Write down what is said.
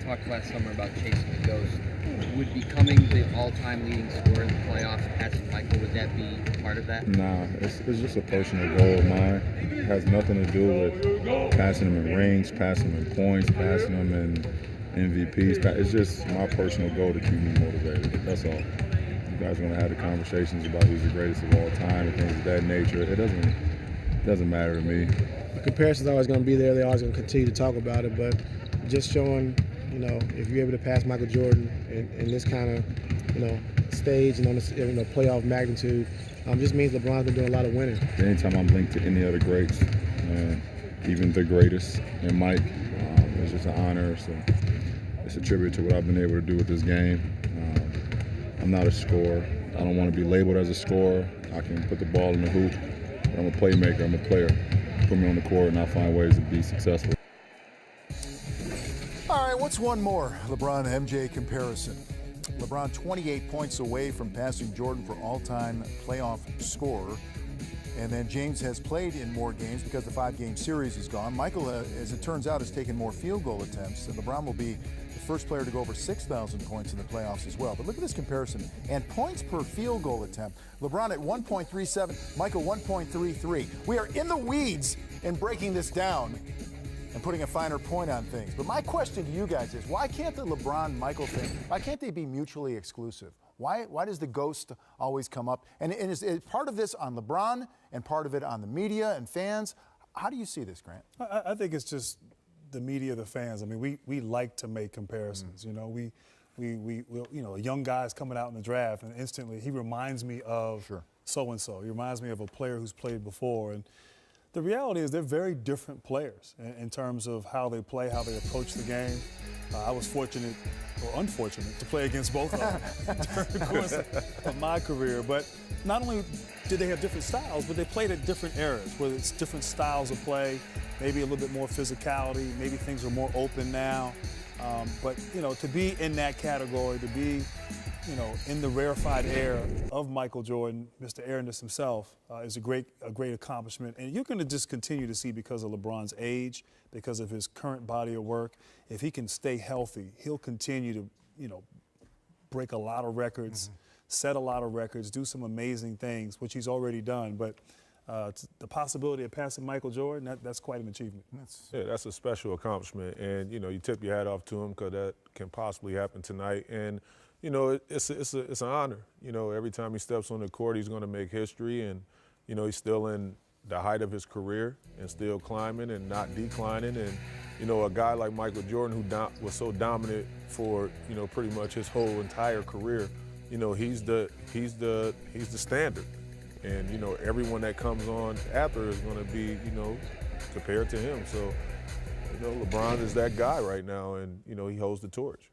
talked last summer about chasing the ghost. Would becoming the all-time leading scorer in the playoffs, passing Michael, would that be part of that? Nah, it's just a personal goal of mine. It has nothing to do with passing him in rings, passing him in points, passing him in MVPs. It's just my personal goal to keep me motivated. That's all. You guys want to have the conversations about who's the greatest of all time and things of that nature. It doesn't matter to me. The comparison's always going to be there. They're always going to continue to talk about it, but just showing, if you're able to pass Michael Jordan in this kind of, stage and on this, playoff magnitude, just means LeBron's been doing a lot of winning. Anytime I'm linked to any other greats, even the greatest, and Mike, it's just an honor. So it's a tribute to what I've been able to do with this game. I'm not a scorer. I don't want to be labeled as a scorer. I can put the ball in the hoop, but I'm a playmaker. I'm a player. Put me on the court, and I find ways to be successful. All right, what's one more LeBron-MJ comparison? LeBron 28 points away from passing Jordan for all-time playoff scorer. And then James has played in more games because the 5-game series is gone. Michael, as it turns out, has taken more field goal attempts. And LeBron will be the first player to go over 6,000 points in the playoffs as well. But look at this comparison. And points per field goal attempt. LeBron at 1.37, Michael 1.33. We are in the weeds in breaking this down and putting a finer point on things. But my question to you guys is, why can't the LeBron-Michael thing, why can't they be mutually exclusive? Why does the ghost always come up? And is part of this on LeBron and part of it on the media and fans? How do you see this, Grant? I think it's just the media, the fans. I mean, we like to make comparisons. We a young guy's coming out in the draft, and instantly he reminds me of so-and-so. He reminds me of a player who's played before. And the reality is they're very different players in terms of how they play, how they approach the game. I was fortunate or unfortunate to play against both of them during the course of my career. But not only did they have different styles, but they played at different eras, whether it's different styles of play, maybe a little bit more physicality, maybe things are more open now. But, to be in that category, to be, in the rarefied air of Michael Jordan, Mr. Airness himself, is a great accomplishment. And you're going to just continue to see, because of LeBron's age, because of his current body of work, if he can stay healthy, he'll continue to, break a lot of records, set a lot of records, do some amazing things, which he's already done. But the possibility of passing Michael Jordan, that's quite an achievement. That's a special accomplishment. And, you tip your hat off to him, because that can possibly happen tonight. And, it's an honor. Every time he steps on the court, he's going to make history. And, he's still in the height of his career and still climbing and not declining. And, a guy like Michael Jordan, who was so dominant for, pretty much his whole entire career, he's the standard. And, everyone that comes on after is going to be, compared to him. So, LeBron is that guy right now, and, he holds the torch.